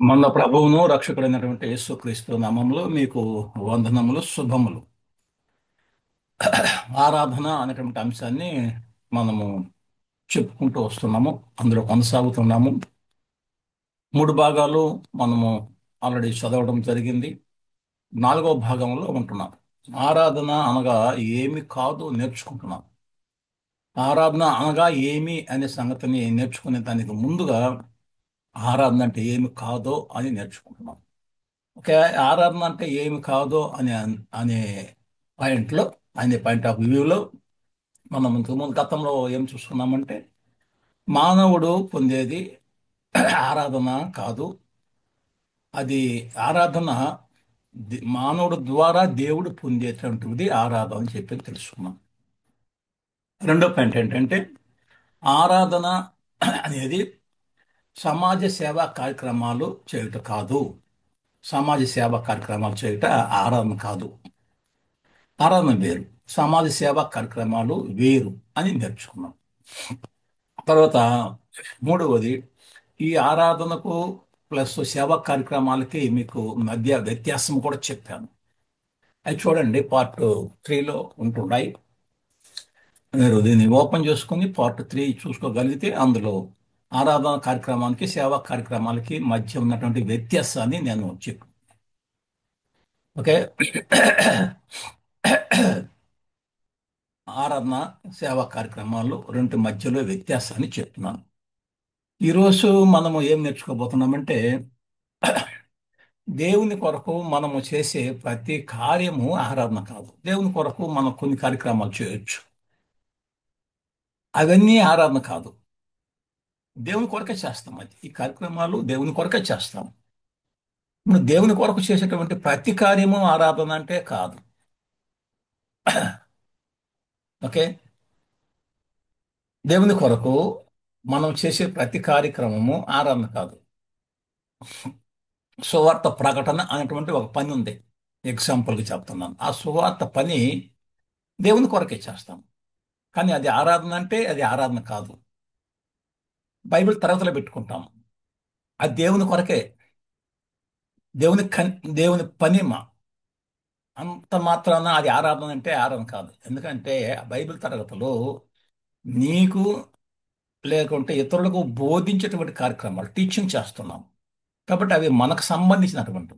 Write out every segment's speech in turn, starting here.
మన ప్రభువును రక్షకుడైనటువంటి యేసుక్రీస్తు నామంలో మీకు వందనములు శుభములు. ఆరాధన అనేటువంటి అంశాన్ని మనము చెప్పుకుంటూ వస్తున్నాము. అందులో కొనసాగుతున్నాము. మూడు భాగాలు మనము ఆల్రెడీ చదవడం జరిగింది. నాలుగో భాగంలో ఉంటున్నాం. ఆరాధన అనగా ఏమి కాదు నేర్చుకుంటున్నాం. ఆరాధన అనగా ఏమి అనే సంగతిని నేర్చుకునే దానికి ముందుగా ఆరాధన అంటే ఏమి కాదో అని నేర్చుకుంటున్నాం. ఓకే. ఆరాధన అంటే ఏమి కాదో అనే పాయింట్లో అనే పాయింట్ ఆఫ్ వ్యూలో మనం ఇంతకుముందు గతంలో ఏం చూసుకున్నామంటే మానవుడు పొందేది ఆరాధన కాదు. అది ఆరాధన మానవుడు ద్వారా దేవుడు పొందేటువంటిది ఆరాధన అని చెప్పి తెలుసుకున్నాం. రెండో పాయింట్ ఏంటంటే ఆరాధన అనేది సమాజ సేవా కార్యక్రమాలు చేయుట కాదు. సమాజ సేవా కార్యక్రమాలు చేయుట ఆరాధన కాదు. ఆరాధన వేరు, సమాజ సేవా కార్యక్రమాలు వేరు అని నేర్చుకున్నాం. తర్వాత మూడవది, ఈ ఆరాధనకు ప్లస్ సేవా కార్యక్రమాలకి మీకు మధ్య వ్యత్యాసం కూడా చెప్పాను. అది చూడండి, పార్ట్ 3లో ఉంటున్నాయి. మీరు దీన్ని ఓపెన్ చేసుకుని పార్ట్ 3 చూసుకోగలిగితే అందులో ఆరాధన కార్యక్రమానికి సేవా కార్యక్రమాలకి మధ్య ఉన్నటువంటి వ్యత్యాసాన్ని నేను చెప్పు. ఓకే. ఆరాధన సేవా కార్యక్రమాలు రెండు మధ్యలో వ్యత్యాసాన్ని చెప్తున్నాను. ఈరోజు మనము ఏం నేర్చుకోబోతున్నామంటే దేవుని కొరకు మనము చేసే ప్రతి కార్యము ఆరాధన కాదు. దేవుని కొరకు మనం కొన్ని కార్యక్రమాలు చేయొచ్చు, అవన్నీ ఆరాధన కాదు. దేవుని కొరకే చేస్తాం. అది ఈ కార్యక్రమాలు దేవుని కొరకే చేస్తాం. ఇప్పుడు దేవుని కొరకు చేసేటువంటి ప్రతి కార్యము ఆరాధన అంటే కాదు. ఓకే. దేవుని కొరకు మనం చేసే ప్రతి కార్యక్రమము ఆరాధన కాదు. సువార్త ప్రకటన అనేటువంటి ఒక పని ఉంది. ఎగ్జాంపుల్కి చెప్తున్నాను. ఆ సువార్త పని దేవుని కొరకే చేస్తాం, కానీ అది ఆరాధన అంటే అది ఆరాధన కాదు. బైబిల్ తరగతిలో పెట్టుకుంటాం, అది దేవుని కొరకే. దేవుని పని అంత మాత్రాన అది ఆరాధన అంటే ఆరాధన కాదు. ఎందుకంటే ఆ బైబిల్ తరగతిలో నీకు లేకుంటే ఇతరులకు బోధించేటువంటి కార్యక్రమాలు, టీచింగ్ చేస్తున్నాం కాబట్టి అవి మనకు సంబంధించినటువంటి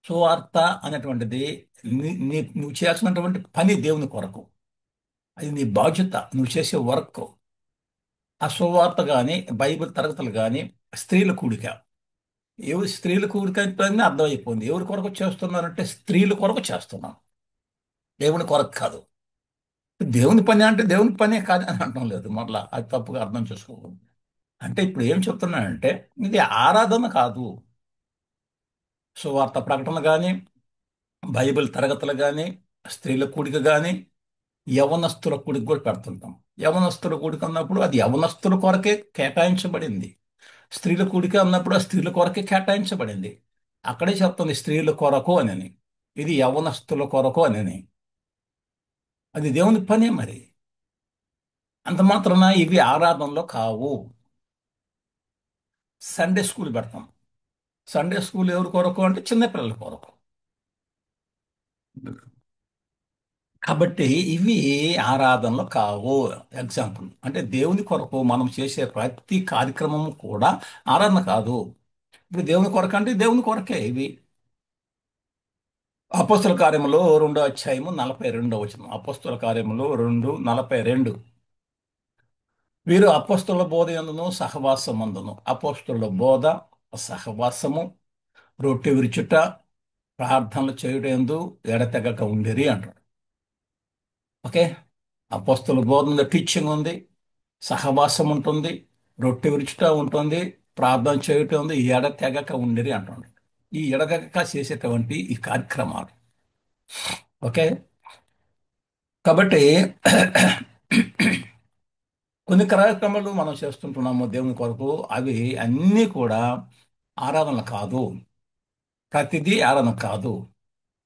సువార్త అనేటువంటిది నువ్వు చేయాల్సినటువంటి పని దేవుని కొరకు. అది నీ బాధ్యత, నువ్వు చేసే వర్క్. ఆ సువార్త కానీ బైబిల్ తరగతులు కానీ స్త్రీల కూడిక. ఎవరు స్త్రీల కూడిక అంటే అర్థమైపోయింది. ఎవరి కొరకు చేస్తున్నారంటే స్త్రీల కొరకు చేస్తున్నాం, దేవుని కొరకు కాదు. దేవుని పని అంటే దేవుని పనే కాదు అని అనడం లేదు. మరలా అది తప్పుగా అర్థం చేసుకోకూడదు. అంటే ఇప్పుడు ఏం చెప్తున్నానంటే ఇది ఆరాధన కాదు. సువార్త ప్రకటన కానీ, బైబిల్ తరగతులు కానీ, స్త్రీల కూడిక కానీ, యవనస్తుల కూడిక కూడా పెడుతుంటాం. యవనస్తుల కూడిక అన్నప్పుడు అది యవనస్తుల కొరకే కేటాయించబడింది. స్త్రీల కూడిక అన్నప్పుడు ఆ స్త్రీల కొరకే కేటాయించబడింది. అక్కడే చెప్తుంది స్త్రీల కొరకు అని, ఇది యవనస్తుల కొరకు అని. అది దేవుని పనే మరి. అంత మాత్రాన ఇవి ఆరాధనలో కావు. సండే స్కూల్ పెడతాం. సండే స్కూల్ ఎవరి కొరకు అంటే చిన్నపిల్లల కొరకు. కాబట్టి ఇవి ఆరాధనలు కావు. ఎగ్జాంపుల్ అంటే దేవుని కొరకు మనం చేసే ప్రతి కార్యక్రమం కూడా ఆరాధన కాదు. ఇప్పుడు దేవుని కొరకు అంటే దేవుని కొరకే ఇవి. అపోస్తుల కార్యములో 2వ అధ్యాయము 42వ వచనం. అపోస్తుల కార్యములో 2:42. వీరు అపోస్తుల బోధ యందును సహవాసమందును, అపోస్తుల బోధ, సహవాసము, రొట్టె విరుచుట, ప్రార్థనలు చేయుట యందు ఎడతెగక ఉండిరి అంటాడు. ఓకే. అపోస్తుల బోధ ఉంది, టీచింగ్ ఉంది, సహవాసం ఉంటుంది, రొట్టె విరుచుట ఉంటుంది, ప్రార్థన చేయుట ఉంది, ఎడతెగక ఉండిరి అంటాడు. ఈ ఎడతెగక చేసేటువంటి ఈ కార్యక్రమాలు. ఓకే. కాబట్టి కొన్ని కార్యక్రమాలు మనం చేస్తుంటున్నాము దేవుని కొరకు, అవి అన్నీ కూడా ఆరాధన కాదు. ప్రతిదీ ఆరాధన కాదు.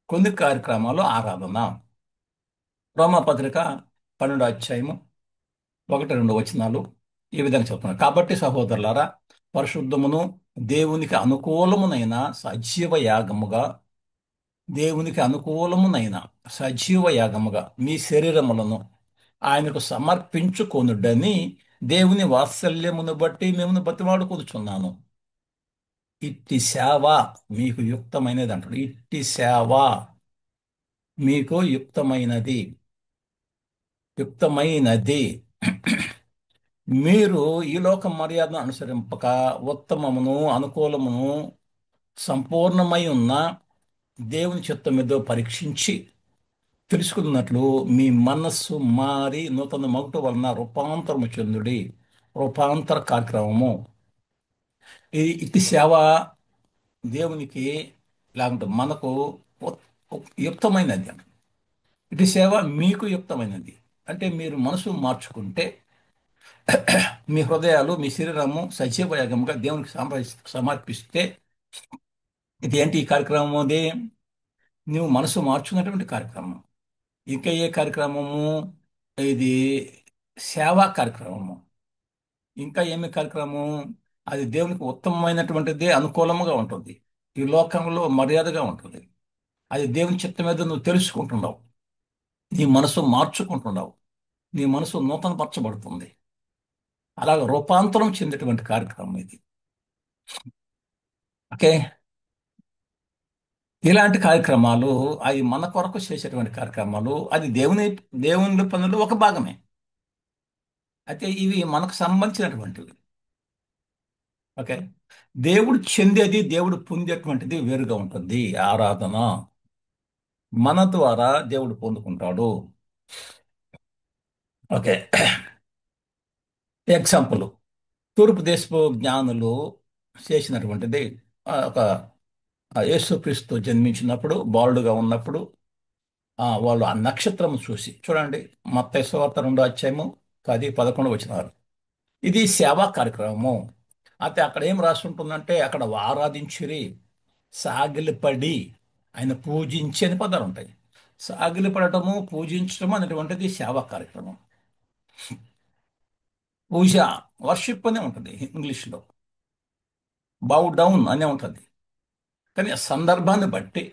కొన్ని కార్యక్రమాలు ఆరాధన. రోమాపత్రిక 12వ అధ్యాయము 1-2 వచనాలు ఈ విధంగా చెప్తున్నారు. కాబట్టి సహోదరులారా, పరిశుద్ధమును దేవునికి అనుకూలమునైన సజీవ యాగముగా, దేవునికి అనుకూలమునైన సజీవ యాగముగా మీ శరీరములను ఆయనకు సమర్పించుకొనుడని దేవుని వాత్సల్యమును బట్టి మిమ్మల్ని బతిమాడుకొనుచున్నాను. ఇట్టి సేవ మీకు యుక్తమైనది అంటాడు. ఇట్టి సేవ మీకు యుక్తమైనది. మీరు ఈ లోక మర్యాదను అనుసరింపక ఉత్తమమును అనుకూలమును సంపూర్ణమై ఉన్న దేవుని చిత్తం ఏదో పరీక్షించి తెలుసుకున్నట్లు మీ మనస్సు మారి నూతన మగుట వలన రూపాంతరము చెందుడి. రూపాంతర కార్యక్రమము. ఇట్టి సేవ దేవునికి, లేకుంటే మనకు ఉ- యుక్తమైనది. ఇటు సేవ మీకు యుక్తమైనది. అంటే మీరు మనసు మార్చుకుంటే మీ హృదయాలు, మీ శరీరము సజీవ యాగముగా దేవునికి సమర్పిస్తే, ఇది ఏంటి ఈ కార్యక్రమం? అది నువ్వు మనసు మార్చుకున్నటువంటి కార్యక్రమం. ఇంకా ఏ కార్యక్రమము? ఇది సేవా కార్యక్రమము. ఇంకా ఏమి కార్యక్రమం? అది దేవునికి ఉత్తమమైనటువంటిది, అనుకూలముగా ఉంటుంది, ఈ లోకంలో మర్యాదగా ఉంటుంది. అది దేవుని చిత్తం మీద నువ్వు తెలుసుకుంటున్నావు, నీ మనసు మార్చుకుంటున్నావు, నీ మనసు నూతనపరచబడుతుంది. అలాగ రూపాంతరం చెందేటువంటి కార్యక్రమం ఇది. ఓకే. ఇలాంటి కార్యక్రమాలు అవి మన కొరకు చేసేటువంటి కార్యక్రమాలు, అది దేవుని పనులు ఒక భాగమే. అయితే ఇవి మనకు సంబంధించినటువంటివి. ఓకే. దేవుడు చెందేది, దేవుడు పొందేటువంటిది వేరుగా ఉంటుంది. ఆరాధన మన ద్వారా దేవుడు పొందుకుంటాడు. ఓకే. ఎగ్జాంపుల్, తూర్పు దేశపు జ్ఞానులు చేసినటువంటిది, ఒక యేసుక్రీస్తు జన్మించినప్పుడు, బాలుడుగా ఉన్నప్పుడు, వాళ్ళు ఆ నక్షత్రం చూసి చూడండి. మత్తయి సువార్త 2 అధ్యాయము 10, 11 వచనాలు. ఇది సేవా కార్యక్రమము. అయితే అక్కడ ఏం రాసి ఉంటుందంటే, అక్కడ ఆరాధించిరి, సాగిలపడి, ఆయన పూజించి అని పదాలు ఉంటాయి. సాగిలపడటము, పూజించడం అనేటువంటిది సేవా కార్యక్రమం. పూజ, వర్షిప్ అనే ఉంటుంది ఇంగ్లీష్లో, బౌ డౌన్ అనే ఉంటుంది. కానీ ఆ సందర్భాన్ని బట్టి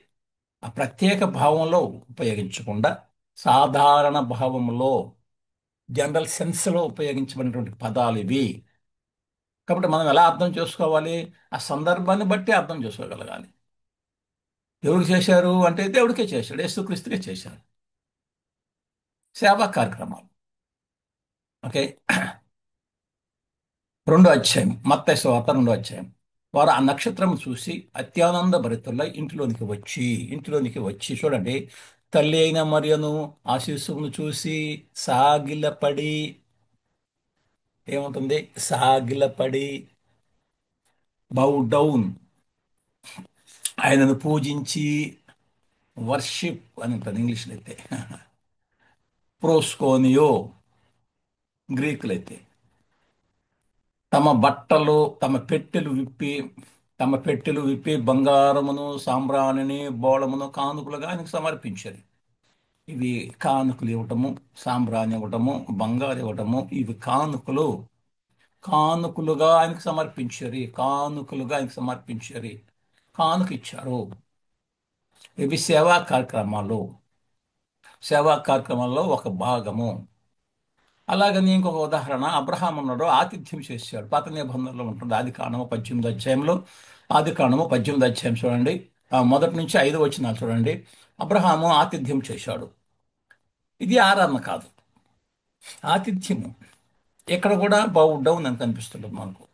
ఆ ప్రత్యేక భావంలో ఉపయోగించకుండా, సాధారణ భావంలో, జనరల్ సెన్స్లో ఉపయోగించబడినటువంటి పదాలు ఇవి. కాబట్టి మనం ఎలా అర్థం చేసుకోవాలి? ఆ సందర్భాన్ని బట్టి అర్థం చేసుకోగలగాలి. ఎవరికి చేశారు అంటే దేవుడికే చేశాడు, యేసుక్రీస్తుకే చేశారు. సేవా కార్యక్రమాలు. ఓకే. 2 అధ్యాయం, మత్తయి సువార్త 2 అధ్యాయం. వారు ఆ నక్షత్రం చూసి అత్యానంద భరితులై ఇంటిలోనికి వచ్చి చూడండి, తల్లి అయిన మరియను ఆ శిశువును చూసి సాగిలపడి, ఏముంటుంది? సాగిలపడి, బౌ డౌన్, ఆయనను పూజించి, వర్షిప్ అని ఉంటుంది ఇంగ్లీష్లో అయితే, ప్రోస్కోనియో గ్రీకులైతే, తమ బట్టలు, తమ పెట్టెలు విప్పి బంగారమును, సాంబ్రాణిని, బోళమును కానుకలుగా ఆయనకు సమర్పించారు. ఇవి కానుకలు ఇవ్వటము, సాంబ్రాణి ఇవ్వటము, బంగారు ఇవ్వటము, ఇవి కానుకలుగా ఆయనకు సమర్పించారు. కానుక ఇచ్చారు. ఇవి సేవా కార్యక్రమాల్లో ఒక భాగము. అలాగని ఇంకొక ఉదాహరణ, అబ్రహాం ఉన్నాడు, ఆతిథ్యం చేశాడు. పాత నిబంధనలో ఉంటుంది, ఆది కాండము 18 అధ్యాయం చూడండి. మొదటి నుంచి 5 వచనాలు చూడండి. అబ్రహాము ఆతిథ్యం చేశాడు. ఇది ఆరాధన కాదు, ఆతిథ్యము. ఇక్కడ కూడా బౌ డౌన్ అని కనిపిస్తుంది మనకు.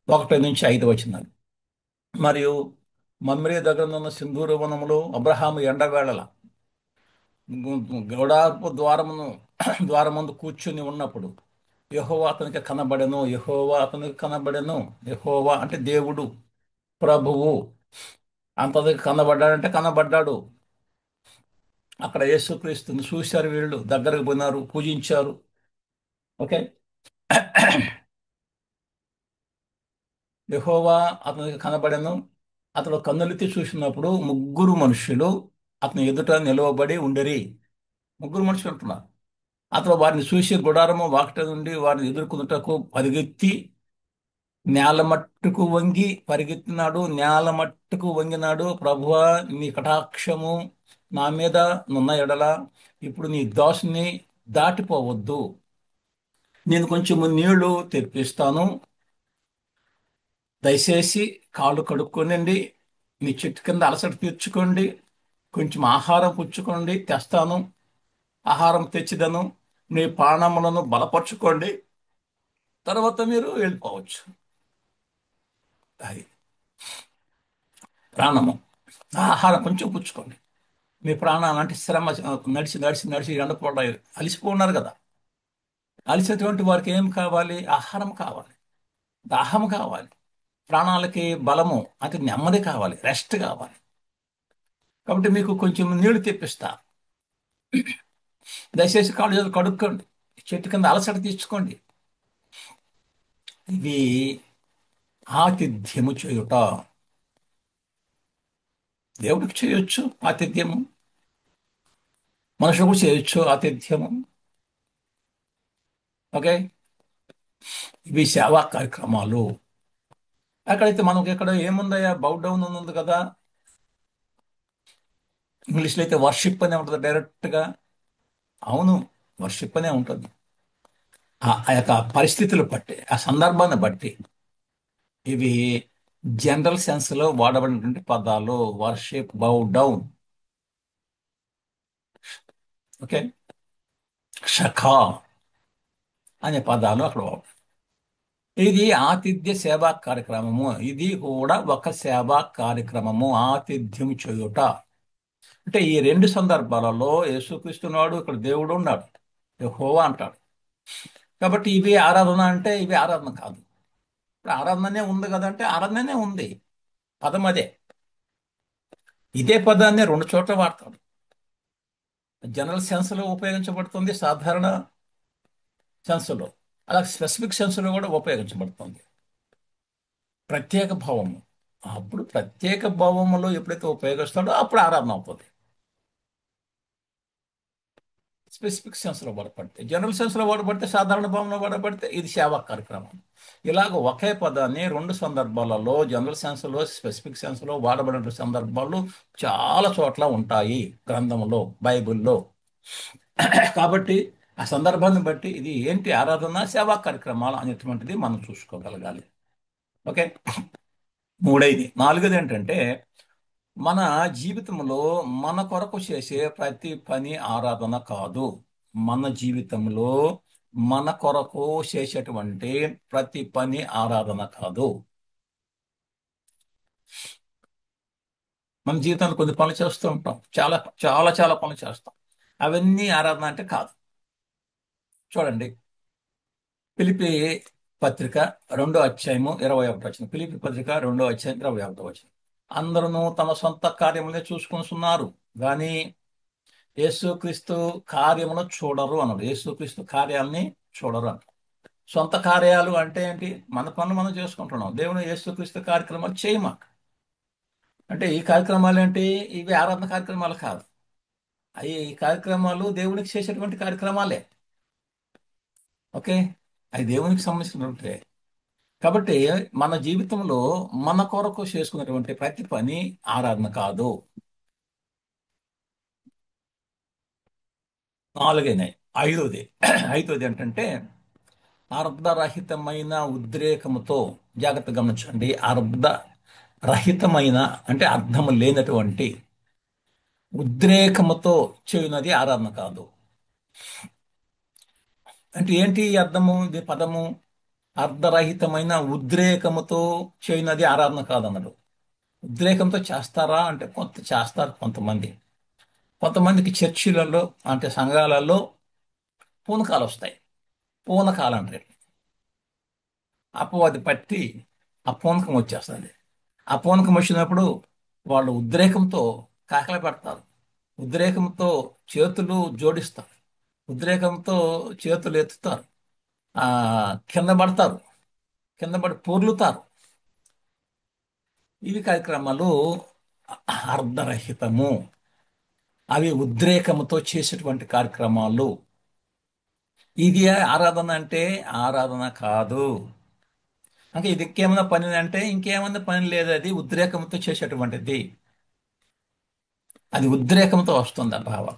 1 నుంచి 5 వచనాలు. మరియు మమ్రే దగ్గర ఉన్న సింధూర వనములో అబ్రహాము ఎండవేళల గోడారపు ద్వారమందు కూర్చుని ఉన్నప్పుడు యెహోవా అంటే దేవుడు, ప్రభువు. అంతకు కనబడ్డాడంటే కనబడ్డాడు. అక్కడ యేసుక్రీస్తుని చూశారు, వీళ్ళు దగ్గరకు పోయినారు, పూజించారు. ఓకే. యెహోవా అతనికి కనబడెను. అతడు కన్నులెత్తి చూసినప్పుడు ముగ్గురు మనుష్యులు అతని ఎదుట నిలవబడి ఉండరి. ముగ్గురు మనుషులు అంటున్నారు. అతడు వారిని చూసి గుడారము వాకిట నుండి వారిని ఎదుర్కొనుటకు పరిగెత్తి నేల మట్టుకు వంగి పరిగెత్తినాడు, నేల మట్టుకు వంగినాడు. ప్రభువా, నీ కటాక్షము నా మీద నున్న ఎడల ఇప్పుడు నీ దోషని దాటిపోవద్దు. నేను కొంచెం నీళ్లు తెప్పిస్తాను, దయచేసి కాళ్ళు కడుక్కోనండి, మీ చెట్టు కింద అలసట తీర్చుకోండి, కొంచెం ఆహారం పుచ్చుకోండి, తెస్తాను, ఆహారం తెచ్చిదను, మీ ప్రాణములను బలపరుచుకోండి, తర్వాత మీరు వెళ్ళిపోవచ్చు. అది ప్రాణము. ఆహారం కొంచెం పుచ్చుకోండి. మీ ప్రాణాలు అంటే శ్రమ, నడిచి నడిచి నడిచి ఎండపడ అలిసిపోన్నారు కదా. అలిసినటువంటి వారికి ఏం కావాలి? ఆహారం కావాలి, దాహం కావాలి, ప్రాణాలకి బలము అంటే నెమ్మది కావాలి, రెస్ట్ కావాలి. కాబట్టి మీకు కొంచెం నీళ్లు తెప్పిస్తా, దయచేసి కాళ్ళు చేతులు కడుక్కోండి, చెట్టు కింద అలసట తీర్చుకోండి. ఇవి ఆతిథ్యము చేయుట. దేవుడికి చేయొచ్చు ఆతిథ్యము, మనుషులకు చేయొచ్చు ఆతిథ్యము. ఓకే, ఇవి సేవా కార్యక్రమాలు. అక్కడైతే మనకి ఎక్కడ ఏముందయ్యా, బౌ డౌన్ ఉంది కదా. ఇంగ్లీష్లో అయితే వర్షిప్ అనే ఉంటుంది డైరెక్ట్గా. అవును, వర్షిప్ అనే ఉంటుంది. ఆ యొక్క పరిస్థితులు బట్టి, ఆ సందర్భాన్ని బట్టి ఇవి జనరల్ సెన్స్ లో వాడబడినటువంటి పదాలు. వర్షిప్, బౌ డౌన్. ఓకే, షఖా అనే పదాలు అక్కడ వాడు. ఇది ఆతిథ్య సేవా కార్యక్రమము. ఇది కూడా ఒక సేవా కార్యక్రమము, ఆతిథ్యం చేయుట. అంటే ఈ రెండు సందర్భాలలో యేసుక్రీస్తునాడు, ఇక్కడ దేవుడు ఉన్నాడు, యెహోవా అంటాడు. కాబట్టి ఇవి ఆరాధన అంటే ఇవి ఆరాధన కాదు. ఇప్పుడు ఆరాధననే ఉంది కదంటే ఆరాధననే ఉంది, పదం అదే. ఇదే పదాన్ని రెండు చోట్ల వాడతాడు. జనరల్ సెన్స్ లో ఉపయోగించబడుతుంది, సాధారణ సెన్స్ లో, అలా స్పెసిఫిక్ సెన్స్ లో కూడా ఉపయోగించబడుతుంది. ప్రత్యేక భావము, అప్పుడు ప్రత్యేక భావములో ఎప్పుడైతే ఉపయోగిస్తాడో అప్పుడు ఆరాధన అవుతుంది. స్పెసిఫిక్ సెన్స్ లో వాడబడితే, జనరల్ సెన్స్ లో వాడబడితే, సాధారణ భావంలో వాడబడితే ఇది సేవా కార్యక్రమం. ఇలాగ ఒకే పదాన్ని రెండు సందర్భాలలో, జనరల్ సెన్స్ లో స్పెసిఫిక్ సెన్స్ లో వాడబడిన సందర్భాలు చాలా చోట్ల ఉంటాయి గ్రంథంలో, బైబిల్లో. కాబట్టి ఆ సందర్భాన్ని బట్టి ఇది ఏంటి, ఆరాధన, సేవా కార్యక్రమాలు అనేటువంటిది మనం చూసుకోగలగాలి. ఓకే, నాలుగోది ఏంటంటే మన జీవితంలో మన కొరకు చేసే ప్రతి పని ఆరాధన కాదు. మన జీవితంలో మన కొరకు చేసేటువంటి ప్రతి పని ఆరాధన కాదు. మన జీవితంలో కొన్ని పనులు చేస్తూ ఉంటాం, చాలా చాలా చాలా పనులు చేస్తాం, అవన్నీ ఆరాధన అంటే కాదు. చూడండి, ఫిలిప్పీ పత్రిక 2 అధ్యాయము 21 వచనం. ఫిలిప్పీ పత్రిక 2 అధ్యాయం 21 వచనం. అందరూ తమ సొంత కార్యములే చూసుకొనిస్తున్నారు, కానీ యేసుక్రీస్తు కార్యమును చూడరు అన్నాడు. యేసుక్రీస్తు కార్యాలని చూడరు అన్నాడు. సొంత కార్యాలు అంటే ఏంటి? మన పనులు మనం చేసుకుంటున్నాం, దేవుని యేసుక్రీస్తు కార్యక్రమాలు చేయమా. అంటే ఈ కార్యక్రమాలు ఏంటి? ఇవి ఆరాధన కార్యక్రమాలు కాదు. అవి ఈ కార్యక్రమాలు దేవునికి చేసేటువంటి కార్యక్రమాలే. ఓకే, అవి దేవునికి సంబంధించినటువంటి. కాబట్టి మన జీవితంలో మన కొరకు చేసుకున్నటువంటి ప్రతి పని ఆరాధన కాదు. నాలుగైనాయి. ఐదోది ఐదోది ఏంటంటే అర్ధరహితమైన ఉద్రేకముతో, జాగ్రత్త గమనించండి, అర్ధరహితమైన అంటే అర్థము లేనటువంటి ఉద్రేకముతో చేయునది ఆరాధన కాదు. అంటే ఏంటి ఈ అర్థము, ఇది పదము? అర్ధరహితమైన ఉద్రేకముతో చేయునది ఆరాధన కాదన్నాడు. ఉద్రేకంతో చేస్తారా అంటే కొంత చేస్తారు కొంతమంది. కొంతమందికి చర్చిలలో అంటే సంఘాలలో పూనకాలు వస్తాయి. పూనకాలు అంటే అపవాది పట్టి ఆ పూనకం వచ్చేస్తుంది. ఆ పూనకం వచ్చినప్పుడు వాళ్ళు ఉద్రేకంతో కాకలు పెడతారు, ఉద్రేకంతో చేతులు జోడిస్తారు, ఉద్రేకంతో చేతులు ఎత్తుతారు, ఆ కింద పడతారు, కింద పడి పొర్లుతారు. ఇవి కార్యక్రమాలు అర్ధరహితము, అవి ఉద్రేకముతో చేసేటువంటి కార్యక్రమాలు. ఇది ఆరాధన అంటే ఆరాధన కాదు. అంటే ఇది ఇంకేమైనా పని అంటే ఇంకేమైనా పని లేదు, అది ఉద్రేకంతో చేసేటువంటిది. అది ఉద్రేకంతో వస్తుంది ఆ భావం.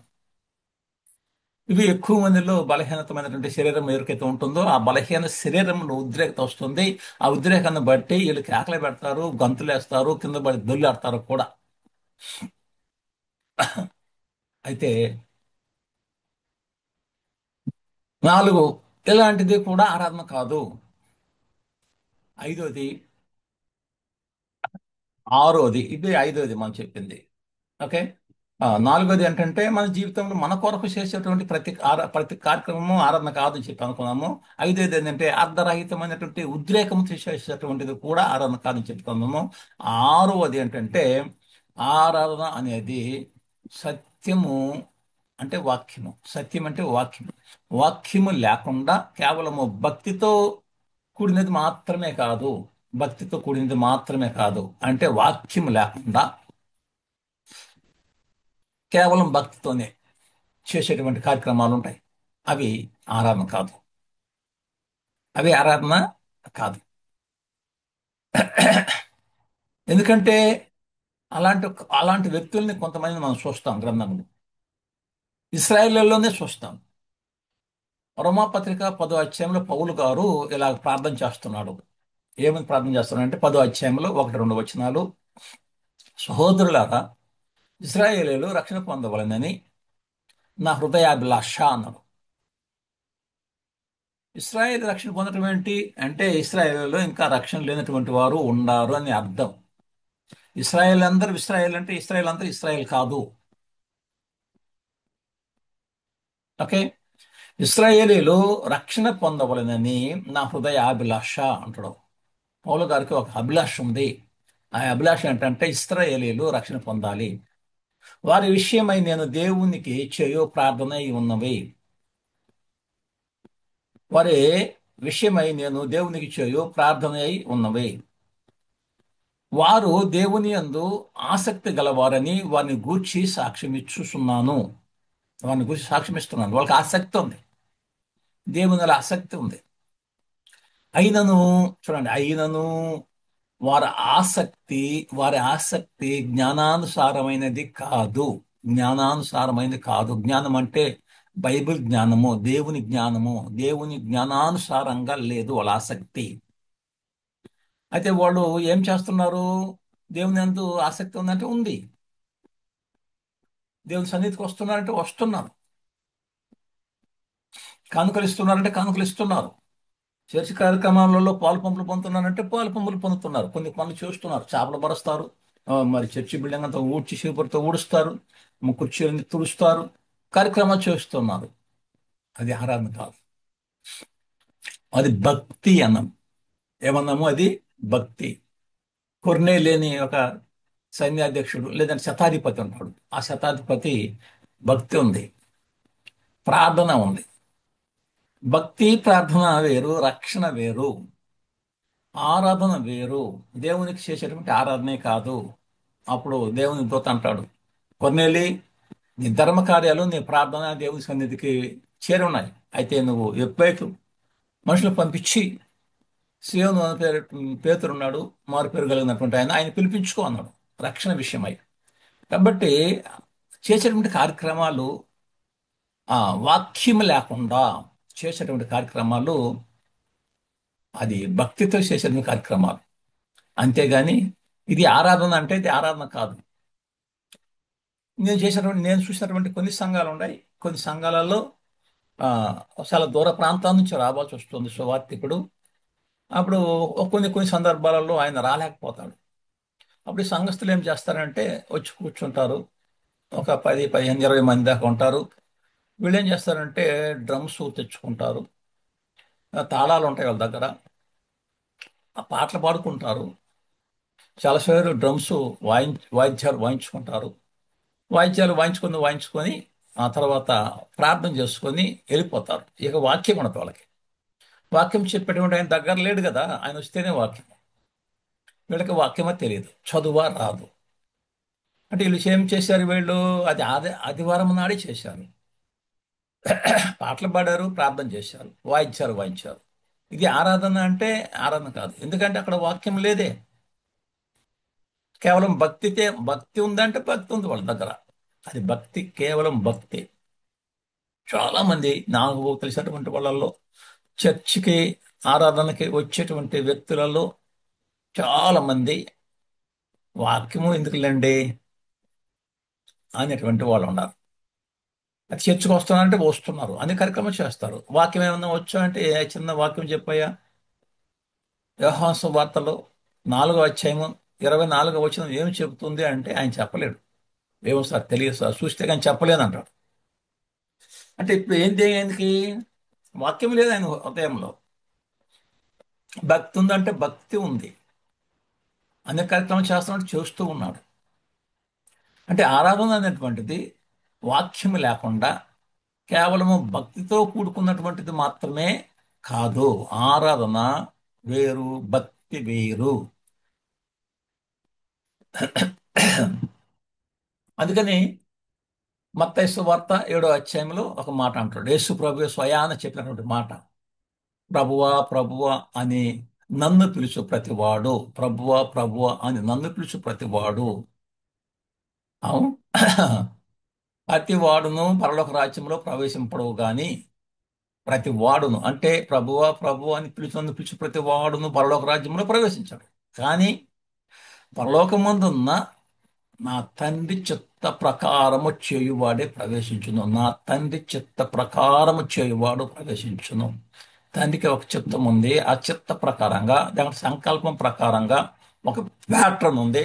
ఇవి ఎక్కువ మందిలో బలహీనతమైనటువంటి శరీరం ఎవరికైతే ఉంటుందో ఆ బలహీన శరీరంలో ఉద్రేకత వస్తుంది. ఆ ఉద్రేకాన్ని బట్టి వీళ్ళు కేకలు పెడతారు, గంతులేస్తారు, కింద పడి దొల్లాడతారు కూడా. అయితే నాలుగు, ఇలాంటిది కూడా ఆరాధన కాదు. ఐదోది, ఆరోది, ఇది ఐదోది మనం చెప్పింది. ఓకే. నాలుగోది ఏంటంటే మన జీవితంలో మన కొరకు చేసేటువంటి ప్రతి కార్యక్రమము ఆరాధన కాదని చెప్పి అనుకున్నాము. ఐదోది ఏంటంటే అర్ధరహితమైనటువంటి ఉద్రేకం చేసేటువంటిది కూడా ఆరాధన కాదని చెప్పుకున్నాము. ఆరవది ఏంటంటే ఆరాధన అనేది సత్యము, అంటే వాక్యము. సత్యం అంటే వాక్యము. వాక్యము లేకుండా కేవలము భక్తితో కూడినది మాత్రమే కాదు. భక్తితో కూడినది మాత్రమే కాదు అంటే వాక్యము లేకుండా కేవలం భక్తితోనే చేసేటువంటి కార్యక్రమాలు ఉంటాయి. అవి ఆరాధన కాదు. అవి ఆరాధన కాదు. ఎందుకంటే అలాంటి అలాంటి వ్యక్తుల్ని కొంతమంది మనం చూస్తాం గ్రంథంలో. ఇస్రాయేలులోనే చూస్తాం. రోమాపత్రిక 10వ అధ్యాయంలో పౌలు గారు ఇలా ప్రార్థన చేస్తున్నాడు. ఏమని ప్రార్థన చేస్తున్నాడు అంటే 10వ అధ్యాయంలో 1, 2 వచనాలు. సహోదరులారా, ఇశ్రాయేలీయులు రక్షణ పొందవలెనని నా హృదయాభిలాష అన్నాడు. ఇస్రాయేల్ రక్షణ పొందడం ఏంటి అంటే ఇస్రాయేల్లో ఇంకా రక్షణ లేనటువంటి వారు ఉన్నారు అని అర్థం. ఇస్రాయేల్ అందరూ ఇస్రాయేల్ అంటే ఇస్రాయేల్ అందరూ ఇస్రాయేల్ కాదు. ఓకే. ఇస్రాయేలీలు రక్షణ పొందవలెనని నా హృదయాభిలాష అంటాడు. పౌలు గారికి ఒక అభిలాష ఉంది. ఆ అభిలాష ఏంటంటే ఇశ్రాయేలీలు రక్షణ పొందాలి. వారి విషయమై నేను దేవునికి చేయు ప్రార్థన అయి ఉన్నవి. వారి విషయమై నేను దేవునికి చేయు ప్రార్థన అయి ఉన్నవి. వారు దేవుని యందు ఆసక్తి గలవారని వారిని గూర్చి సాక్ష్యం ఇచ్చుచున్నాను. వారిని గూర్చి సాక్ష్యం ఇస్తున్నాను. వాళ్ళకి ఆసక్తి ఉంది. దేవుని వల్ల ఆసక్తి ఉంది. అయినను, చూడండి, అయినను వారి ఆసక్తి వారి ఆసక్తి జ్ఞానానుసారమైనది కాదు. జ్ఞానానుసారమైనది కాదు. జ్ఞానం అంటే బైబిల్ జ్ఞానము, దేవుని జ్ఞానము. దేవుని జ్ఞానానుసారంగా లేదు వాళ్ళ ఆసక్తి. అయితే వాళ్ళు ఏం చేస్తున్నారు? దేవుని యందు ఆసక్తి ఉందంటే ఉంది. దేవుని సన్నిధికి వస్తున్నారంటే వస్తున్నారు. కానుకలు ఇస్తున్నారంటే కానుకలు ఇస్తున్నారు. చర్చి కార్యక్రమాలలో పాలు పంపులు పొందుతున్నారంటే పాలు పంపులు పొందుతున్నారు. కొన్ని పనులు చేస్తున్నారు. చేపలు పరుస్తారు. మరి చర్చి బిల్డింగ్ అంతా ఊడ్చి చీపురుతో ఊడుస్తారు. కుర్చీలని తుడుస్తారు. కార్యక్రమాలు చేస్తున్నారు. అది ఆరాధన కాదు. అది భక్తి అన్నాం. ఏమన్నాము? అది భక్తి. కొర్నేలేని ఒక సైన్యాధ్యక్షుడు లేదంటే శతాధిపతి ఉంటాడు. ఆ శతాధిపతి భక్తి ఉంది, ప్రార్థన ఉంది. భక్తి ప్రార్థన వేరు, రక్షణ వేరు, ఆరాధన వేరు. దేవునికి చేసేటువంటి ఆరాధనే కాదు. అప్పుడు దేవుని దూత అంటాడు, కొర్నేలి, నీ ధర్మ కార్యాలు, నీ ప్రార్థన దేవుని సన్నిధికి చేరున్నాయి. అయితే నువ్వు ఎప్పైకు మనుషులు పంపించి సీయోను అనే పేరు పేతురున్నాడు, మారు పేరు కలిగినటువంటి ఆయన పిలిపించుకో అన్నాడు రక్షణ విషయమై. కాబట్టి చేసేటువంటి కార్యక్రమాలు వాక్యం లేకుండా చేసేటువంటి కార్యక్రమాలు అది భక్తితో చేసేటువంటి కార్యక్రమాలు. అంతేగాని ఇది ఆరాధన అంటే ఇది ఆరాధన కాదు. నేను చూసినటువంటి కొన్ని సంఘాలు ఉన్నాయి. కొన్ని సంఘాలలో ఆ, చాలా దూర ప్రాంతాల నుంచి రావాల్సి వస్తుంది సువార్థికుడు. అప్పుడు కొన్ని కొన్ని సందర్భాలలో ఆయన రాలేకపోతాడు. అప్పుడు ఈ సంఘస్థులు ఏం చేస్తారంటే వచ్చి కూర్చుంటారు. ఒక 10, 15, 20 మంది దాకా ఉంటారు. వీళ్ళు ఏం చేస్తారంటే డ్రమ్స్ తెచ్చుకుంటారు. తాళాలు ఉంటాయి వాళ్ళ దగ్గర. ఆ పాటలు పాడుకుంటారు. చాలాసేపు డ్రమ్స్ వాయిద్యాలు వాయించుకుంటారు. వాయిద్యాలు వాయించుకొని ఆ తర్వాత ప్రార్థన చేసుకొని వెళ్ళిపోతారు. ఇక వాక్యం ఉండదు వాళ్ళకి. వాక్యం చెప్పేటువంటి ఆయన దగ్గర లేడు కదా, ఆయన వస్తేనే వాక్యం. వీళ్ళకి వాక్యమో తెలియదు, చదువా రాదు. అంటే వీళ్ళు ఏం చేశారు? వీళ్ళు అది ఆదివారం నాడే చేశారు. పాటలు పాడారు, ప్రార్థన చేశారు, వాయించారు. ఇది ఆరాధన అంటే ఆరాధన కాదు, ఎందుకంటే అక్కడ వాక్యం లేదే. కేవలం భక్తితే, భక్తి ఉందంటే భక్తి ఉంది వాళ్ళ దగ్గర. అది భక్తి, కేవలం భక్తి. చాలా మంది నాకు తెలిసినటువంటి వాళ్ళల్లో, చర్చికి ఆరాధనకి వచ్చేటువంటి వ్యక్తులలో చాలా మంది వాక్యము ఎందుకులేండి అనేటువంటి వాళ్ళు ఉన్నారు. అది చర్చకు వస్తున్నారంటే వస్తున్నారు, అన్ని కార్యక్రమం చేస్తారు. వాక్యం ఏమన్నా వచ్చా అంటే ఏ చిన్న వాక్యం చెప్పయ్యా. యోహాను సువార్తలో 4వ అధ్యాయము 24వ వచనం ఏమి చెబుతుంది అంటే ఆయన చెప్పలేడు. ఏమో సార్ తెలియదు సార్, చూస్తే కానీ చెప్పలేను అంటాడు. అంటే ఇప్పుడు ఏంటి ఆయనకి? వాక్యం లేదు ఆయన హృదయంలో. భక్తి ఉందంటే భక్తి ఉంది, అన్ని కార్యక్రమం చేస్తున్నాడు, చేస్తూ ఉన్నాడు. అంటే ఆరాధన అనేటువంటిది వాక్యం లేకుండా కేవలము భక్తితో కూడుకున్నటువంటిది మాత్రమే కాదు. ఆరాధన వేరు, భక్తి వేరు. అందుకని మత్తయి సువార్త 7వ అధ్యాయంలో ఒక మాట అంటాడు. యేసు ప్రభు స్వయాన చెప్పినటువంటి మాట, ప్రభువా ప్రభువా అని నన్ను పిలుచు ప్రతివాడు, ప్రభువా ప్రభువా అని నన్ను పిలుచు ప్రతివాడు, అవును, ప్రతి వాడును పరలోక రాజ్యంలో ప్రవేశింపడు గాని, ప్రతి వాడును అంటే ప్రభువా ప్రభువా అని పిలుచు ప్రతి వాడును పరలోక రాజ్యంలో ప్రవేశించాడు. కానీ పరలోకమందున్న నా తండ్రి చిత్త ప్రకారము చేయువాడే ప్రవేశించును. నా తండ్రి చిత్త ప్రకారము చేయువాడు ప్రవేశించును. తండ్రికి ఒక చిత్తం ఉంది, ఆ చిత్త ప్రకారంగా, దాని సంకల్పం ప్రకారంగా ఒక ప్యాటర్న్ ఉంది,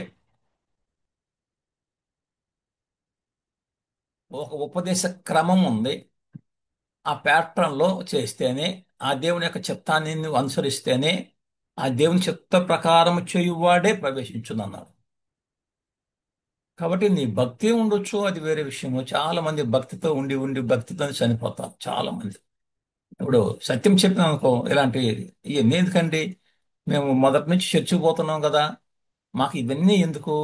ఒక ఉపదేశ క్రమం ఉంది. ఆ ప్యాటర్న్ లో చేస్తేనే, ఆ దేవుని యొక్క చిత్తాన్ని నువ్వు అనుసరిస్తేనే ఆ దేవుని చిత్త ప్రకారం చేయువాడే ప్రవేశించునన్నాడు. కాబట్టి నీ భక్తి ఉండొచ్చు, అది వేరే విషయము. చాలా మంది భక్తితో ఉండి ఉండి భక్తితో చనిపోతారు చాలా మంది. ఇప్పుడు సత్యం చెప్పినాం అనుకో, ఇలాంటి ఇవన్నీ ఎందుకండి, మేము మొదటి నుంచి చర్చికి పోతున్నాం కదా, మాకు ఇవన్నీ ఎందుకు,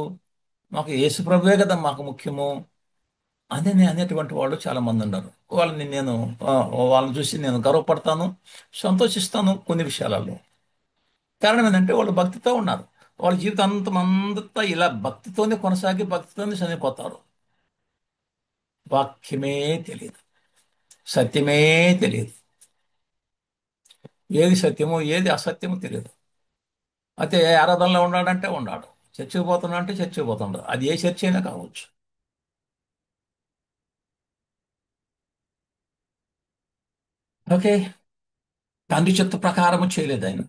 మాకు యేసు ప్రభువే కదా మాకు ముఖ్యము అని అనేటువంటి వాళ్ళు చాలా మంది ఉన్నారు. వాళ్ళని నేను ఆ, వాళ్ళని చూసి నేను గర్వపడతాను, సంతోషిస్తాను కొన్ని విషయాలలో. కారణం ఏంటంటే వాళ్ళు భక్తితో ఉన్నారు. వాళ్ళ జీవితం అంతా ఇలా భక్తితోనే కొనసాగి భక్తితోనే చనిపోతారు. వాక్యమే తెలియదు, సత్యమే తెలియదు, ఏది సత్యమో ఏది అసత్యమో తెలియదు. అయితే ఆరాధనలో ఉన్నాడంటే ఉన్నాడు, చర్చికి పోతున్నా అంటే చర్చికి పోతున్నాడు, అది ఏ చర్చ్ అయినా కావచ్చు. ఓకే, తండ్రి చిత్త ప్రకారము చేయలేదు ఆయన.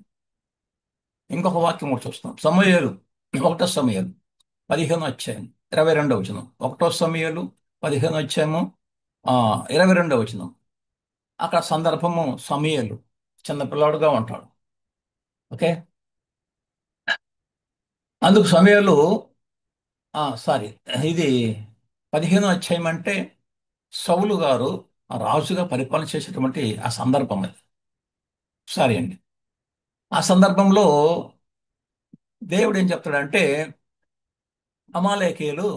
ఇంకొక వాక్యం కూడా చూస్తాం, సమూయేలు, 1వ సమూయేలు 15వ అధ్యాయం 22వ వచనం. 1వ సమూయేలు 15వ అధ్యాయము 22వ వచనం. అక్కడ సందర్భము సమూయేలు చిన్నపిల్లాడుగా ఉంటాడు. ఓకే, అందుకు సమూయేలు, సారీ, ఇది 15వ అధ్యాయం అంటే సౌలు గారు ఆ రాజుగా పరిపాలన చేసేటువంటి ఆ సందర్భం అది. సారీ అండి. ఆ సందర్భంలో దేవుడు ఏం చెప్తాడంటే, అమాలేకీయులు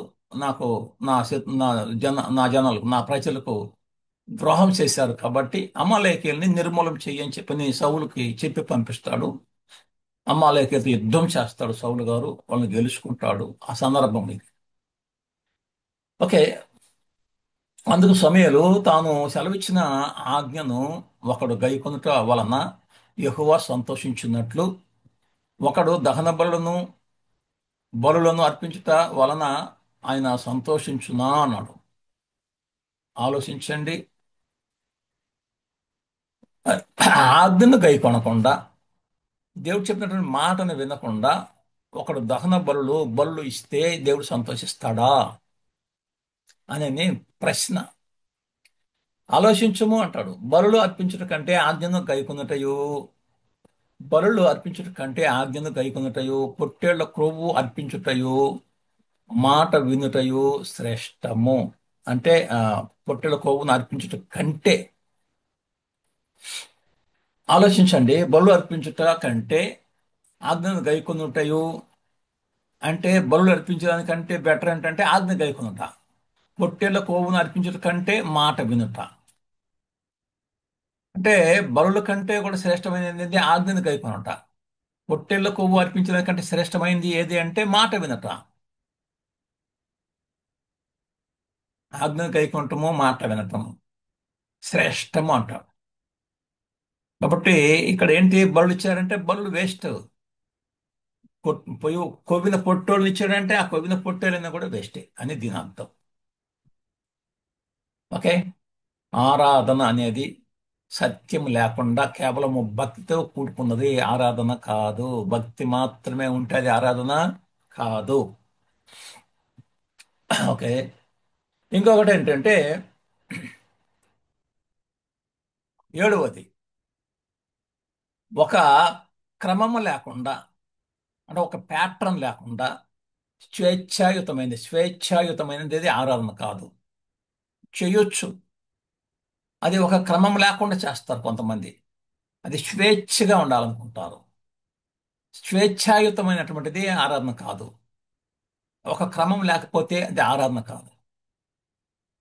నాకు, నా జనాలకు, నా ప్రజలకు ద్రోహం చేశారు కాబట్టి అమాలేకీయుల్ని నిర్మూలం చెయ్యని చెప్పని సౌలుకి చెప్పి పంపిస్తాడు. అమాలేకీయులతో యుద్ధం చేస్తాడు సౌలు గారు, వాళ్ళని గెలుచుకుంటాడు. ఆ సందర్భం ఇది. ఓకే, అందుకు సమూయేలు తాను సెలవిచ్చిన ఆజ్ఞను ఒకడు గైకొనుట వలన యెహోవా సంతోషించున్నట్లు, ఒకడు దహన బలులను అర్పించుట వలన ఆయన సంతోషించునా అన్నాడు. ఆలోచించండి. ఆజ్ఞను గైకొనకుండా, దేవుడు చెప్పినటువంటి మాటను వినకుండా ఒకడు దహన బలులు ఇస్తే దేవుడు సంతోషిస్తాడా అనే ప్రశ్న. ఆలోచించము అంటాడు. బలులు అర్పించుట కంటే ఆజ్ఞను గైకొనుటయు, బలులు అర్పించుట కంటే ఆజ్ఞను గైకొనుటయు, పొట్టేళ్ల క్రొవ్వు అర్పించుటయు, మాట వినుటయు శ్రేష్టము. అంటే పొట్టెల కొవ్వును అర్పించుట కంటే, ఆలోచించండి, బలు అర్పించుట కంటే ఆజ్ఞను గైకొనుటయు, అంటే బలు అర్పించడానికంటే బెటర్ ఏంటంటే ఆజ్ఞ గైకొనుట. పొట్టేళ్ల కొవ్వును అర్పించుట కంటే మాట వినుట. అంటే బలుల కంటే కూడా శ్రేష్టమైనది ఏంటి? ఆజ్ఞను గైకొనుట. పొట్టేళ్ల కొవ్వు అర్పించిన కంటే శ్రేష్టమైంది ఏది అంటే మాట వినట. ఆజ్ఞను గైకొనటము, మాట వినటము శ్రేష్టము అంటారు. కాబట్టి ఇక్కడ ఏంటి బలులు ఇచ్చారంటే బలులు వేస్ట్. పోయి కొవ్విన పొట్టోళ్ళు ఇచ్చాడంటే ఆ కొవ్విన పొట్టేళ్ళైనా కూడా వేస్టే అని దీని అర్థం. ఓకే. ఆరాధన అనేది సత్యం లేకుండా కేవలము భక్తితో కూడుకున్నది ఆరాధన కాదు. భక్తి మాత్రమే ఉంటే అది ఆరాధన కాదు. ఓకే. ఇంకొకటి ఏంటంటే ఏడవది, ఒక క్రమము లేకుండా, అంటే ఒక ప్యాటర్న్ లేకుండా స్వేచ్ఛాయుతమైనది అది ఆరాధన కాదు. చేయొచ్చు, అది ఒక క్రమం లేకుండా చేస్తారు కొంతమంది. అది స్వేచ్ఛగా ఉండాలనుకుంటారు. స్వేచ్ఛాయుతమైనటువంటిది ఆరాధన కాదు. ఒక క్రమం లేకపోతే అది ఆరాధన కాదు.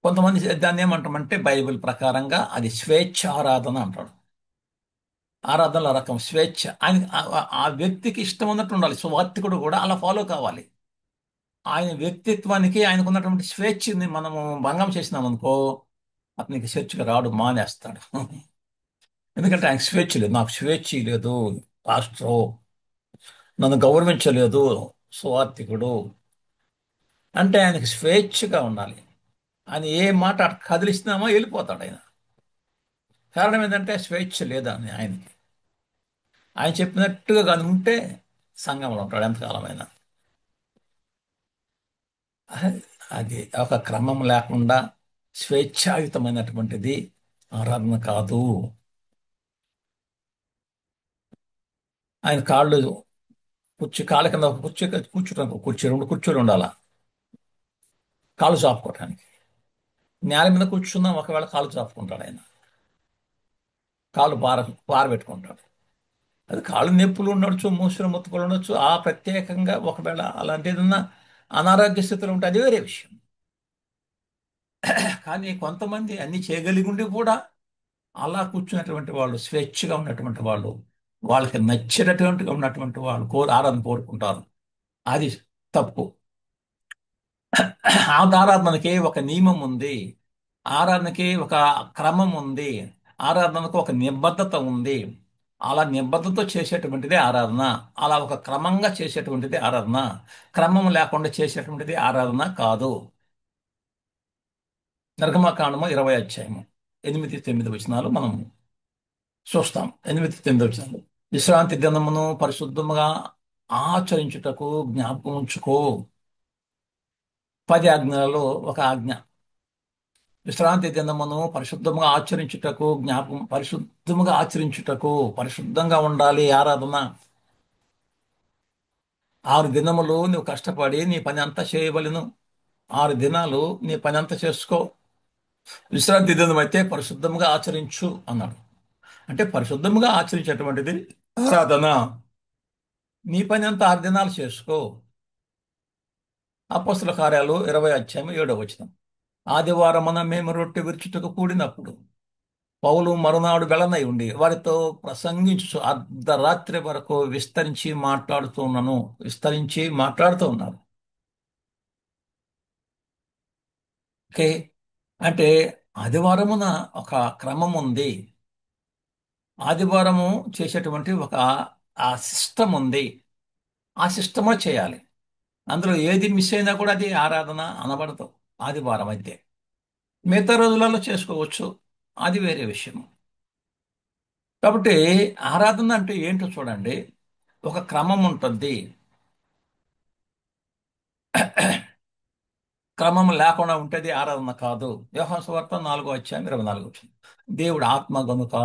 కొంతమంది దాన్ని ఏమంటామంటే బైబిల్ ప్రకారంగా అది స్వేచ్ఛ ఆరాధన అంటాడు. ఆరాధనలో రకం స్వేచ్ఛ. ఆయన ఆ వ్యక్తికి ఇష్టం ఉన్నట్టు ఉండాలి. సువార్తికుడు కూడా అలా ఫాలో కావాలి. ఆయన వ్యక్తిత్వానికి ఆయనకు ఉన్నటువంటి స్వేచ్ఛని మనము భంగం చేసినాం అనుకో, అతనికి చర్చకు రాడు, మానేస్తాడు. ఎందుకంటే ఆయనకు స్వేచ్ఛ లేదు. నాకు స్వేచ్ఛ లేదు పాస్టర్, నన్ను గౌరవించలేదు సువార్తికుడు అంటే ఆయనకి స్వేచ్ఛగా ఉండాలి. ఆయన ఏ మాట అటు కదిలిస్తున్నామో వెళ్ళిపోతాడు ఆయన. కారణం ఏంటంటే స్వేచ్ఛ లేదని ఆయనకి. ఆయన చెప్పినట్టుగా కానీ ఉంటే సంఘంలో ఉంటాడు ఎంతకాలమైనా. అది ఒక క్రమం లేకుండా స్వేచ్ఛాయుతమైనటువంటిది ఆరాధన కాదు. ఆయన కాళ్ళు, కాళ్ళ కింద ఒక కూర్చోటానికి ఒక కుర్చీ, రెండు కుర్చీలు ఉండాలా కాళ్ళు చాపుకోవటానికి. నేల మీద కూర్చున్నా ఒకవేళ కాళ్ళు చాపుకుంటాడు ఆయన. కాళ్ళు పారబెట్టుకుంటాడు. అది కాళ్ళు నొప్పులు ఉండొచ్చు, మూసులు మొత్తుకులు ఉండొచ్చు. ఆ ప్రత్యేకంగా ఒకవేళ అలాంటి ఏదన్నా అనారోగ్య స్థితిలో ఉంటే అది వేరే విషయం. కానీ కొంతమంది అన్ని చేయగలిగి ఉండి కూడా అలా కూర్చున్నటువంటి వాళ్ళు, స్వేచ్ఛగా ఉన్నటువంటి వాళ్ళు, వాళ్ళకి నచ్చినటువంటిగా ఉన్నటువంటి వాళ్ళు ఆరాధన కోరుకుంటారు. అది తప్పు. ఆ ఆరాధనకి ఒక నియమం ఉంది. ఆరాధనకి ఒక క్రమం ఉంది. ఆరాధనకు ఒక నిబద్ధత ఉంది. అలా నిబద్ధతతో చేసేటువంటిది ఆరాధన. అలా ఒక క్రమంగా చేసేటువంటిది ఆరాధన. క్రమం లేకుండా చేసేటువంటిది ఆరాధన కాదు. నిర్గమకాండము 20 అధ్యాయము 8-9 వచనాలు మనం చూస్తాం. 8-9 వచనాలు. విశ్రాంతి దినమును పరిశుద్ధముగా ఆచరించుటకు జ్ఞాపకం ఉంచుకో. 10 ఆజ్ఞలలో ఒక ఆజ్ఞ. విశ్రాంతి దినమును పరిశుద్ధముగా ఆచరించుటకు, పరిశుద్ధంగా ఉండాలి ఆరాధన. 6 దినములు నువ్వు కష్టపడి నీ పని అంతా చేయవలెను. 6 దినాలు నీ పని అంతా చేసుకో. విశ్రాంతి దినం అయితే పరిశుద్ధంగా ఆచరించు అన్నాడు. అంటే పరిశుద్ధంగా ఆచరించేటువంటిది ఆరాధన. నీ పని అంతా 6 దినాలు చేసుకో. అపోస్తల కార్యాలు 20 అధ్యాయం 7వ వచనం. ఆదివారమున మేము రొట్టె విరుచుటకు కూడినప్పుడు పౌలు మరునాడు వెళనై ఉండి వారితో ప్రసంగించు అర్ధరాత్రి వరకు విస్తరించి మాట్లాడుతూ ఉన్నారు. ఓకే. అంటే ఆదివారమున ఒక క్రమం ఉంది. ఆదివారము చేసేటువంటి ఒక ఆ సిస్టమ్ ఉంది. ఆ సిస్టంలో చేయాలి. అందులో ఏది మిస్ అయినా కూడా అది ఆరాధన అనబడదు. ఆదివారం అయితే మిగతా రోజులలో చేసుకోవచ్చు, అది వేరే విషయం. కాబట్టి ఆరాధన అంటే ఏంటో చూడండి. ఒక క్రమం ఉంటుంది. క్రమం లేకుండా ఉంటేది ఆరాధన కాదు. యోహాను సువార్త 4వ అధ్యాయం 24 వచ్చింది. దేవుడు ఆత్మ గనుక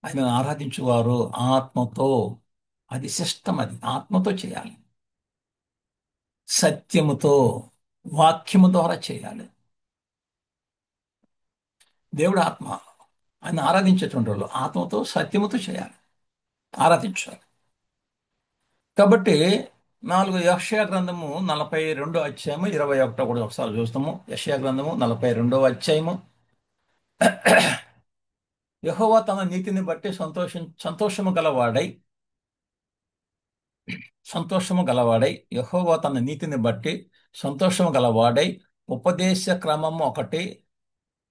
ఆయన ఆరాధించువారు ఆత్మతో, అది సిస్టమ్, అది ఆత్మతో చేయాలి. సత్యముతో, వాక్యము ద్వారా చేయాలి. దేవుడు ఆత్మ. ఆయన ఆరాధించేటువంటి వాళ్ళు ఆత్మతో సత్యముతో చేయాలి, ఆరాధించాలి. కాబట్టి 4 యెషయా గ్రంథము 42 అధ్యాయము 21 కూడా ఒకసారి చూస్తాము. యెషయా గ్రంథము 42 అధ్యాయము యెహోవా తన నీతిని బట్టి సంతోషము గలవాడై, యెహోవా తన నీతిని బట్టి సంతోషము గలవాడై, ఉపదేశ క్రమము ఒకటి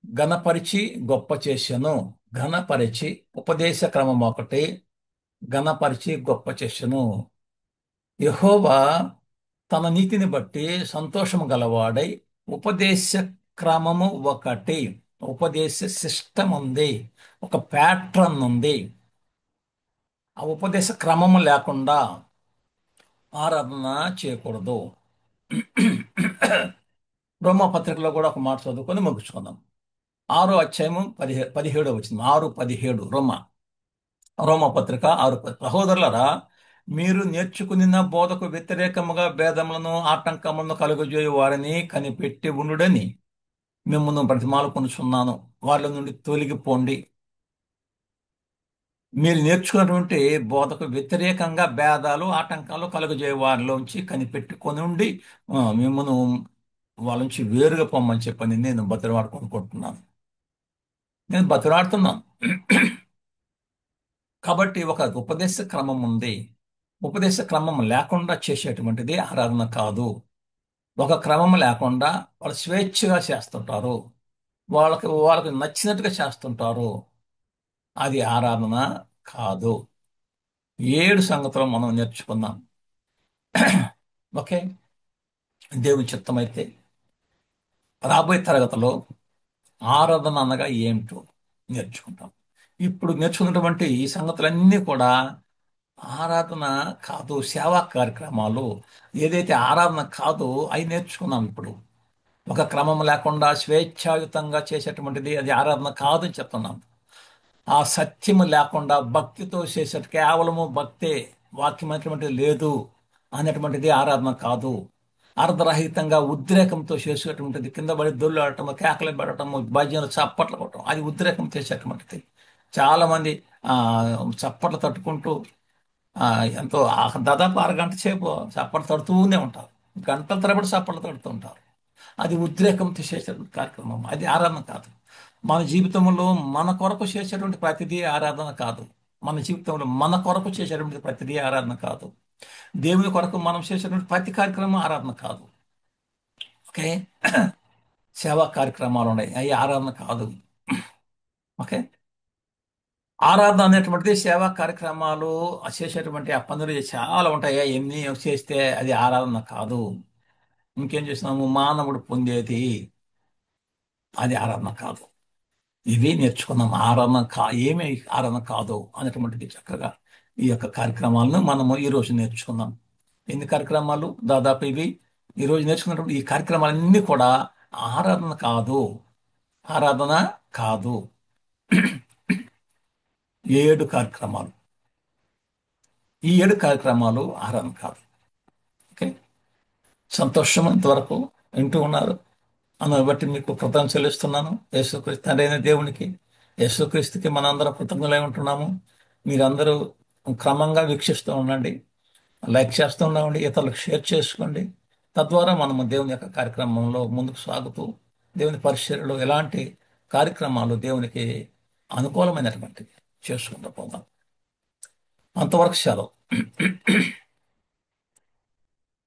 ఘనపరిచి గొప్ప చేసెను. ఘనపరిచి ఉపదేశ క్రమము ఒకటి ఘనపరిచి గొప్ప చేసెను. యెహోవా తన నీతిని బట్టి సంతోషము గలవాడై, ఉపదేశ క్రమము ఒకటి, ఉపదేశ సిస్టమ్ ఉంది, ఒక ప్యాట్రన్ ఉంది. ఆ ఉపదేశ క్రమము లేకుండా ఆరాధన చేయకూడదు. రోమా పత్రికలో కూడా ఒక మాట చదువుకొని ముగించుకుందాం. 6వ అధ్యాయము 17వ వచనం, 6:17. రోమా పత్రిక 6:17. సహోదరులారా, మీరు నేర్చుకున్న బోధకు వ్యతిరేకముగా భేదములను ఆటంకములను కలుగజేయు వారిని కనిపెట్టి ఉండుడని మిమ్మల్ని బ్రతిమాలుకొనుచున్నాను. వాళ్ళ నుండి తొలగిపోండి. మీరు నేర్చుకున్నటువంటి బోధకు వ్యతిరేకంగా భేదాలు ఆటంకాలు కలుగజేయ వారిలోంచి కనిపెట్టుకొని ఉండి మిమ్మల్ని వాళ్ళ నుంచి వేరుగా పొమ్మని చెప్పని నేను బతిలాడుకుంటున్నాను. నేను బతిలాడుతున్నాను. కాబట్టి ఒక ఉపదేశ క్రమం ఉంది. ఉపదేశ క్రమం లేకుండా చేసేటువంటిది ఆరాధన కాదు. ఒక క్రమం లేకుండా వాళ్ళు స్వేచ్ఛగా చేస్తుంటారు, వాళ్ళకి వాళ్ళకి నచ్చినట్టుగా చేస్తుంటారు. అది ఆరాధన కాదు. 7 సంగతులు మనం నేర్చుకున్నాం. ఓకే. దేవుని చిత్తమైతే రాబోయే తరగతిలో ఆరాధన అనగా ఏమిటో నేర్చుకుంటాం. ఇప్పుడు నేర్చుకున్నటువంటి ఈ సంగతులన్నీ కూడా ఆరాధన కాదు, సేవా కార్యక్రమాలు. ఏదైతే ఆరాధన కాదో అవి నేర్చుకున్నాం ఇప్పుడు. ఒక క్రమం లేకుండా స్వేచ్ఛాయుతంగా చేసేటువంటిది అది ఆరాధన కాదు అని చెప్తున్నాం. ఆ సత్యము లేకుండా భక్తితో చేసే కేవలము భక్తే, వాక్యం అనేటువంటిది లేదు అనేటువంటిది ఆరాధన కాదు. అర్ధరహితంగా ఉద్రేకంతో చేసేటువంటిది, కింద పడి దొల్లాడటము, కేకలు పెట్టడము, భజనలు చప్పట్లు కొట్టడం, అది ఉద్రేకం చేసేటువంటిది. చాలా మంది ఆ చప్పట్లు తట్టుకుంటూ ఆ, ఎంతో దాదాపు అరగంట సేపు చప్పట్లు తడుతూనే ఉంటారు. గంటల తరబడి చప్పట్లు తడుతూ ఉంటారు. అది ఉద్రేకంతో చేసేటువంటి కార్యక్రమం, అది ఆరాధన కాదు. మన జీవితంలో మన కొరకు చేసేటువంటి ప్రతిదీ ఆరాధన కాదు. మన జీవితంలో మన కొరకు చేసేటువంటి ప్రతిదీ ఆరాధన కాదు. దేవుని కొరకు మనం చేసేటువంటి ప్రతి కార్యక్రమం ఆరాధన కాదు. ఓకే. సేవా కార్యక్రమాలు ఉన్నాయి, అవి ఆరాధన కాదు. ఓకే. ఆరాధన అనేటువంటిది సేవా కార్యక్రమాలు చేసేటువంటి ఆ పనులు చాలా ఉంటాయి. ఎన్ని చేస్తే అది ఆరాధన కాదు. ఇంకేం చేస్తున్నాము, మానవుడు పొందేది, అది ఆరాధన కాదు. ఇవి నేర్చుకున్నాం. ఏమి ఆరాధన కాదు అనేటువంటిది చక్కగా ఈ యొక్క కార్యక్రమాలను మనము ఈ రోజు నేర్చుకున్నాం. ఎన్ని కార్యక్రమాలు? దాదాపు ఇవి ఈ రోజు నేర్చుకున్నటువంటి ఈ కార్యక్రమాలన్నీ కూడా ఆరాధన కాదు. ఆరాధన కాదు. 7 కార్యక్రమాలు. ఈ 7 కార్యక్రమాలు ఆరాధన కాదు. ఓకే. సంతోషం ఇంతవరకు వింటూ ఉన్నారు. అందుని బట్టి మీకు కృతజ్ఞతలు చెల్లిస్తున్నాను. యేసుక్రీస్తు తండ్రి అయిన దేవునికి, యేసుక్రీస్తుకి మనందరం కృతజ్ఞులై ఉంటున్నాము. మీరందరూ క్రమంగా వీక్షిస్తూ ఉండండి, లైక్ చేస్తూ ఉండండి, ఇతరులకు షేర్ చేసుకోండి. తద్వారా మనము దేవుని యొక్క కార్యక్రమంలో ముందుకు సాగుతూ దేవుని పరిచర్యలో ఎలాంటి కార్యక్రమాలు దేవునికి అనుకూలమైనటువంటివి చేసుకుంటూ పోదాం. అంతవరకు సెలవు.